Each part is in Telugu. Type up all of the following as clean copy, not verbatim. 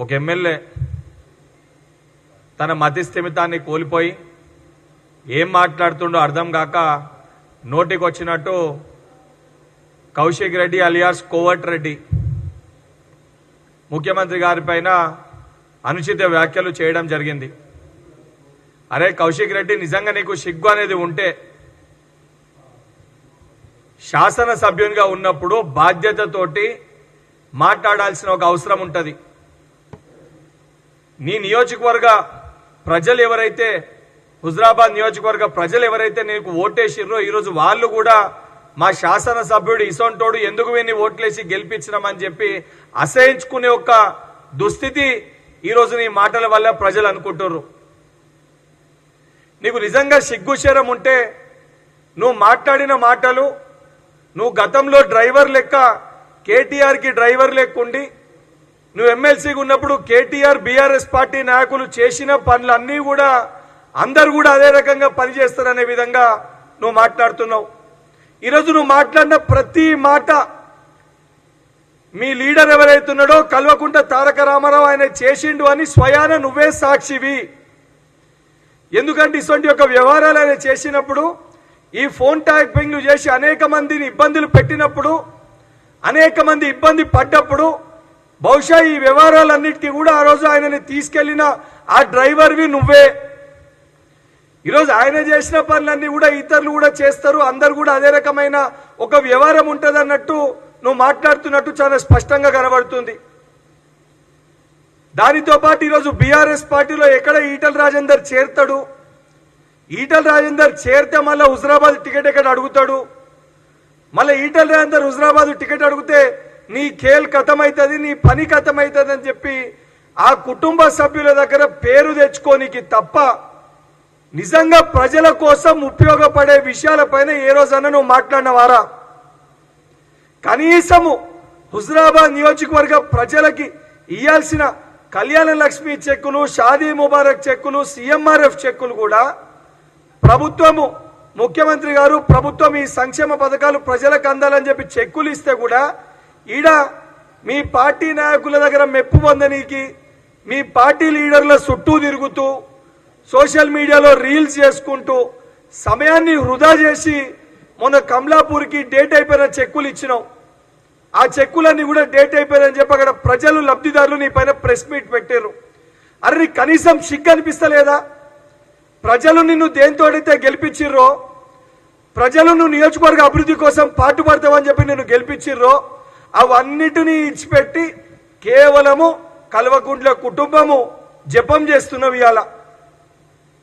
ఒక ఎమ్మెల్యే తన మతి స్థిమితాన్ని కోల్పోయి ఏం మాట్లాడుతుండో అర్థం కాక నోటికి వచ్చినట్టు కౌశిక్ రెడ్డి అలియాస్ కోవట్ రెడ్డి ముఖ్యమంత్రి గారి పైన అనుచిత వ్యాఖ్యలు చేయడం జరిగింది. అరే కౌశిక్ రెడ్డి, నిజంగా నీకు సిగ్గు అనేది ఉంటే శాసనసభ్యునిగా ఉన్నప్పుడు బాధ్యతతోటి మాట్లాడాల్సిన ఒక అవసరం ఉంటుంది. నీ నియోజకవర్గ ప్రజలు ఎవరైతే, హుజరాబాద్ నియోజకవర్గ ప్రజలు ఎవరైతే నీకు ఓటేసిర్రో ఈరోజు వాళ్ళు కూడా మా శాసనసభ్యుడు ఇసొంటోడు ఎందుకు వీని ఓట్లేసి గెలిపించినామని చెప్పి అసహించుకునే ఒక దుస్థితి ఈరోజు నీ మాటల వల్ల ప్రజలు అనుకుంటున్నారు. నీకు నిజంగా సిగ్గుశరం ఉంటే నువ్వు మాట్లాడిన మాటలు, నువ్వు గతంలో డ్రైవర్ లెక్క కేటీఆర్కి డ్రైవర్ లెక్కుండి నువ్వు ఎమ్మెల్సీగా ఉన్నప్పుడు కేటీఆర్ బీఆర్ఎస్ పార్టీ నాయకులు చేసిన పనులన్నీ కూడా అందరు కూడా అదే రకంగా పనిచేస్తారనే విధంగా నువ్వు మాట్లాడుతున్నావు. ఈరోజు నువ్వు మాట్లాడిన ప్రతి మాట మీ లీడర్ ఎవరైతున్నాడో కల్వకుంట్ల తారక రామారావు ఆయన చేసిండు అని స్వయాన నువ్వే సాక్షివి. ఎందుకంటే ఇటువంటి యొక్క వ్యవహారాలు ఆయన చేసినప్పుడు, ఈ ఫోన్ ట్యాపింగ్లు చేసి అనేక మందిని ఇబ్బందులు పెట్టినప్పుడు, అనేక మంది ఇబ్బంది పడ్డప్పుడు బహుశా ఈ వ్యవహారాలన్నిటికీ కూడా ఆ రోజు ఆయనని తీసుకెళ్లిన ఆ డ్రైవర్వి నువ్వే. ఈరోజు ఆయన చేసిన పనులన్నీ కూడా ఇతరులు కూడా చేస్తారు, అందరు కూడా అదే రకమైన ఒక వ్యవహారం ఉంటుంది అన్నట్టు నువ్వు మాట్లాడుతున్నట్టు చాలా స్పష్టంగా కనబడుతుంది. దానితో పాటు ఈరోజు బీఆర్ఎస్ పార్టీలో ఎక్కడ ఈటల రాజేందర్ చేరతాడు, ఈటల రాజేందర్ చేరితే మళ్ళీ హుజరాబాద్ టికెట్ ఎక్కడ అడుగుతాడు, మళ్ళీ ఈటల రాజేందర్ హుజరాబాద్ టికెట్ అడిగితే నీ ఖేల్ ఖతమవుతుంది, నీ పని ఖతమవుతుంది అని చెప్పి ఆ కుటుంబ సభ్యుల దగ్గర పేరు తెచ్చుకోనికి తప్ప నిజంగా ప్రజల కోసం ఉపయోగపడే విషయాలపైన ఏ రోజన్నా నువ్వు మాట్లాడినవారా? కనీసము హుజరాబాద్ నియోజకవర్గ ప్రజలకి ఇయ్యాల్సిన కళ్యాణ లక్ష్మి చెక్కులు, షాదీ ముబారక్ చెక్కులు, సీఎంఆర్ఎఫ్ చెక్కులు కూడా ప్రభుత్వము, ముఖ్యమంత్రి గారు ప్రభుత్వం ఈ సంక్షేమ పథకాలు ప్రజలకు అందాలని చెప్పి చెక్కులు ఇస్తే కూడా ఈడ మీ పార్టీ నాయకుల దగ్గర మెప్పు పొందనీకి మీ పార్టీ లీడర్ల చుట్టూ తిరుగుతూ సోషల్ మీడియాలో రీల్స్ చేసుకుంటూ సమయాన్ని వృధా చేసి మొన్న కమలాపూర్కి డేట్ అయిపోయిన చెక్కులు ఇచ్చినావు. ఆ చెక్కులన్నీ కూడా డేట్ అయిపోయినని చెప్పి అక్కడ ప్రజలు, లబ్ధిదారులు నీ పైన ప్రెస్ మీట్ పెట్టారు. అరే నీ కనీసం సిగ్గు అనిపిస్తలేదా? ప్రజలు నిన్ను దేంతోడైతే గెలిపించిర్రో, ప్రజలు నువ్వు నియోజకవర్గ అభివృద్ధి కోసం పాటుపడతావని చెప్పి నిన్ను గెలిపించిర్రో అవన్నిటినీ ఇచ్చిపెట్టి కేవలము కల్వకుంట్ల కుటుంబము జపం చేస్తున్నావు. ఇవాళ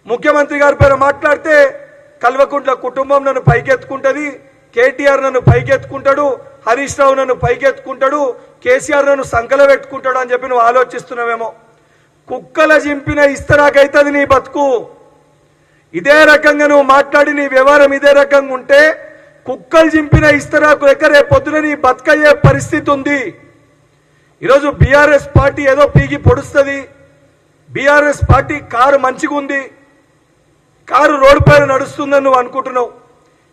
ముఖ్యమంత్రి గారి పైన మాట్లాడితే కల్వకుంట్ల కుటుంబం నన్ను పైకెత్తుకుంటుంది, కేటీఆర్ నన్ను పైకెత్తుకుంటాడు, హరీష్ రావు నన్ను పైకెత్తుకుంటాడు, కేసీఆర్ నన్ను సంకల పెట్టుకుంటాడు అని చెప్పి నువ్వు ఆలోచిస్తున్నావేమో. కుక్కల జింపిన ఇస్తరాకైతుంది నీ బతుకు. ఇదే రకంగా నువ్వు మాట్లాడి నీ వ్యవహారం ఇదే రకంగా ఉంటే కుక్కలు జింపిన ఇస్తరాకు లెక్క రేపు పొద్దున నీ బతకయ్యే పరిస్థితి ఉంది. ఈరోజు బీఆర్ఎస్ పార్టీ ఏదో పీకి పొడుస్తుంది, బీఆర్ఎస్ పార్టీ కారు మంచిగా ఉంది, కారు రోడ్డు పైన నడుస్తుందని నువ్వు అనుకుంటున్నావు.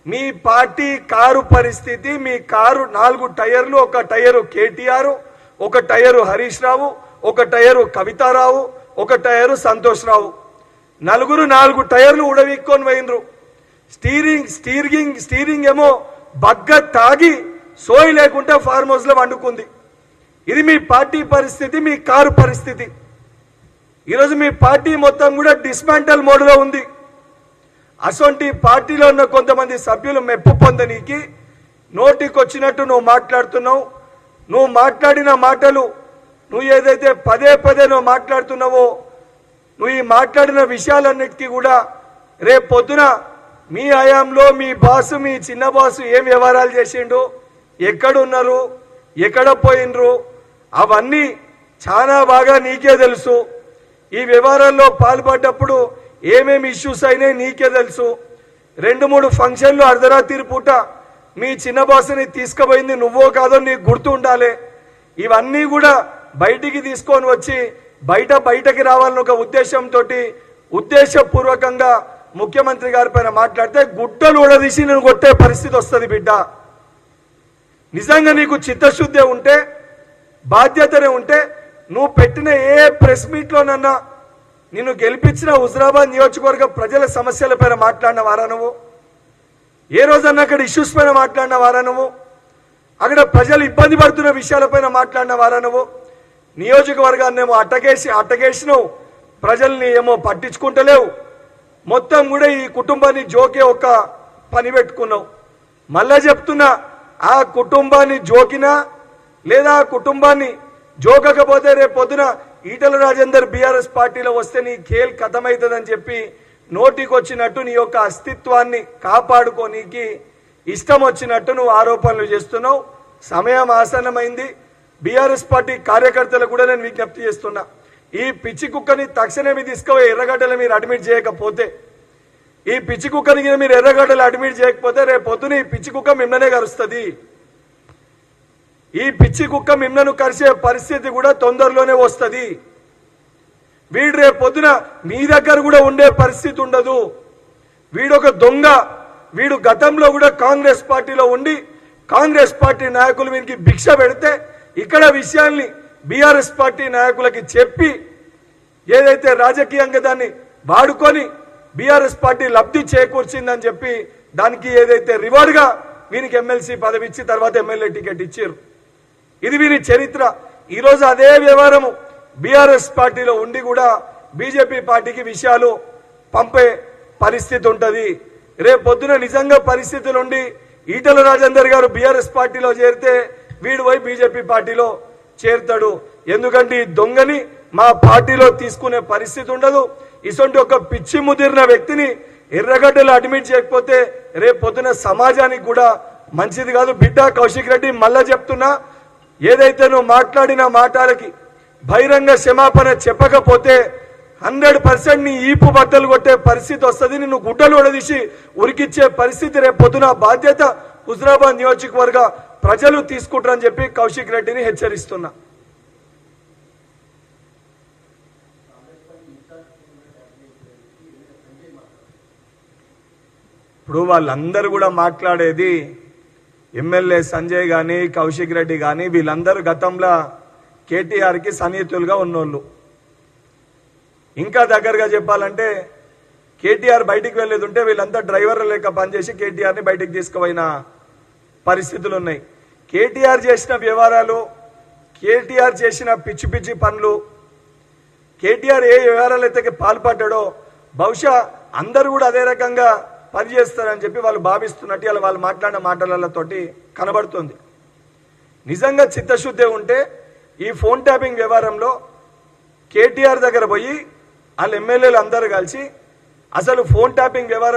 మీ పార్టీ కారు పరిస్థితి, మీ కారు 4 టైర్లు, ఒక టైరు కేటీఆర్, ఒక టైరు హరీష్ రావు, ఒక టైరు కవితారావు, ఒక టైరు సంతోష్ రావు, నలుగురు 4 టైర్లు ఉడవిక్కొని పోయినరు. స్టీరింగ్ ఏమో బగ్గ తాగి సోయి లేకుండా ఫార్మ్ హౌస్ లో వండుకుంది. ఇది మీ పార్టీ పరిస్థితి, మీ కారు పరిస్థితి. ఈరోజు మీ పార్టీ మొత్తం కూడా డిస్మాంటల్ మోడ్లో ఉంది. అసొంటి పార్టీలో ఉన్న కొంతమంది సభ్యులు మెప్పు పొందనీకి నోటికి వచ్చినట్టు నువ్వు మాట్లాడుతున్నావు. నువ్వు మాట్లాడిన మాటలు, నువ్వు ఏదైతే పదే పదే నువ్వు మాట్లాడుతున్నావో, నువ్వు ఈ మాట్లాడిన విషయాలన్నిటికీ కూడా రేపు పొద్దున మీ హయాంలో మీ బాసు, మీ చిన్న బాసు ఏం వ్యవహారాలు చేసిండు, ఎక్కడున్నారు, ఎక్కడ పోయినరు, అవన్నీ చాలా బాగా నీకే తెలుసు. ఈ వ్యవహారాల్లో పాల్పడ్డప్పుడు ఏమేమి ఇష్యూస్ అయినాయి నీకే తెలుసు. 2-3 ఫంక్షన్లు అర్ధరాత్రి పూట మీ చిన్న బాసుని తీసుకుపోయింది నువ్వో కాదో నీకు గుర్తు ఉండాలి. ఇవన్నీ కూడా బయటికి తీసుకొని వచ్చి బయటకి రావాలని ఒక ఉద్దేశంతో ఉద్దేశపూర్వకంగా ముఖ్యమంత్రి గారి పైన మాట్లాడితే గుడ్డలు ఉడదీసి నేను కొట్టే పరిస్థితి వస్తుంది. బిడ్డ, నిజంగా నీకు చిత్తశుద్ధి ఉంటే, బాధ్యతనే ఉంటే నువ్వు పెట్టిన ఏ ప్రెస్ మీట్లోనన్నా నిన్ను గెలిపించిన హుజరాబాద్ నియోజకవర్గ ప్రజల సమస్యలపైన మాట్లాడిన వారా నువ్వు? ఏ రోజన్నా అక్కడ ఇష్యూస్ పైన మాట్లాడిన వారా నువ్వు? అక్కడ ప్రజలు ఇబ్బంది పడుతున్న విషయాలపైన మాట్లాడిన వారా నువ్వు? నియోజకవర్గాన్ని ఏమో అట్టగేసినావు, ప్రజల్ని ఏమో పట్టించుకుంటలేవు, మొత్తం కూడా ఈ కుటుంబాన్ని జోకే ఒక పని పెట్టుకున్నావు. మళ్ళా చెప్తున్నా, ఆ కుటుంబాన్ని జోకినా లేదా ఆ కుటుంబాన్ని జోకకపోతే రేపు పొద్దున ఈటల రాజేందర్ బీఆర్ఎస్ పార్టీలో వస్తే నీ ఖేల్ ఖతమవుతుందని చెప్పి నోటికి వచ్చినట్టు నీ యొక్క అస్తిత్వాన్ని కాపాడుకోనీకి ఇష్టం వచ్చినట్టు నువ్వు ఆరోపణలు చేస్తున్నావు. సమయం ఆసన్నమైంది. బీఆర్ఎస్ పార్టీ కార్యకర్తలకు కూడా నేను విజ్ఞప్తి చేస్తున్నా, ఈ పిచ్చి కుక్కని తక్షణమే తీసుకుపోయి ఎర్రగడ్డలు మీరు అడ్మిట్ చేయకపోతే, ఈ పిచ్చి కుక్కని మీరు ఎర్రగడ్డలు అడ్మిట్ చేయకపోతే రేపు పొద్దున ఈ పిచ్చి కుక్క మిమ్మల్నే కరుస్తుంది. ఈ పిచ్చి కుక్క మిమ్మల్ని కరిసే పరిస్థితి కూడా తొందరలోనే వస్తుంది. వీడు రేపు పొద్దున మీ దగ్గర కూడా ఉండే పరిస్థితి ఉండదు. వీడొక దొంగ. వీడు గతంలో కూడా కాంగ్రెస్ పార్టీలో ఉండి కాంగ్రెస్ పార్టీ నాయకులు వీనికి భిక్ష పెడితే ఇక్కడ విషయాల్ని బీఆర్ఎస్ పార్టీ నాయకులకి చెప్పి ఏదైతే రాజకీయంగా దాన్ని వాడుకొని బీఆర్ఎస్ పార్టీ లబ్ధి చేకూర్చిందని చెప్పి దానికి ఏదైతే రివార్డ్గా వీనికి ఎమ్మెల్సీ పదవి ఇచ్చి తర్వాత ఎమ్మెల్యే టికెట్ ఇచ్చారు. ఇది వీరి చరిత్ర. ఈరోజు అదే వ్యవహారము బీఆర్ఎస్ పార్టీలో ఉండి కూడా బీజేపీ పార్టీకి విషయాలు పంపే పరిస్థితి ఉంటుంది. రేపు పొద్దున నిజంగా పరిస్థితులు ఉండి ఈటల రాజేందర్ గారు బీఆర్ఎస్ పార్టీలో చేరితే వీడు పోయి బీజేపీ పార్టీలో చేరుతాడు. ఎందుకంటే ఈ దొంగని మా పార్టీలో తీసుకునే పరిస్థితి ఉండదు. ఇటువంటి ఒక పిచ్చి ముదిరిన వ్యక్తిని ఎర్రగడ్డలు అడ్మిట్ చేయకపోతే రేపు పొద్దున సమాజానికి కూడా మంచిది కాదు. బిడ్డ కౌశిక్ రెడ్డి, మళ్ళా చెప్తున్నా, ఏదైతే నువ్వు మాట్లాడిన మాటలకి బహిరంగ క్షమాపణ చెప్పకపోతే 100% నీ ఈపు బద్దలు కొట్టే పరిస్థితి వస్తుంది. నిన్ను గుడ్డలు ఉడదీసి ఉరికిచ్చే పరిస్థితి రేపు పొద్దున బాధ్యత హుజరాబాద్ నియోజకవర్గ ప్రజలు తీసుకుంటారని చెప్పి కౌశిక్ రెడ్డిని హెచ్చరిస్తున్నా. ఇప్పుడు వాళ్ళందరూ కూడా మాట్లాడేది ఎమ్మెల్యే సంజయ్ కానీ కౌశిక్ రెడ్డి కానీ వీళ్ళందరూ గతంలో కేటీఆర్కి సన్నిహితులుగా ఉన్నోళ్ళు. ఇంకా దగ్గరగా చెప్పాలంటే కేటీఆర్ బయటికి వెళ్ళేది ఉంటే వీళ్ళంతా డ్రైవర్లు లేక పనిచేసి కేటీఆర్ని బయటికి తీసుకుపోయిన పరిస్థితులు ఉన్నాయి. కేటీఆర్ చేసిన వ్యవహారాలు, కేటీఆర్ చేసిన పిచ్చి పిచ్చి పనులు, కేటీఆర్ ఏ వ్యవహారాలు అయితే పాల్పడ్డాడో బహుశా అందరూ కూడా అదే రకంగా పనిచేస్తారని చెప్పి వాళ్ళు భావిస్తున్నట్టు ఇలా వాళ్ళు మాట్లాడిన మాటలతోటి కనబడుతుంది. నిజంగా చిత్తశుద్ధి ఉంటే ఈ ఫోన్ ట్యాపింగ్ వ్యవహారంలో కేటీఆర్ దగ్గర పోయి వాళ్ళ ఎమ్మెల్యేలు అందరూ కలిసి అసలు ఫోన్ ట్యాపింగ్ వ్యవహారం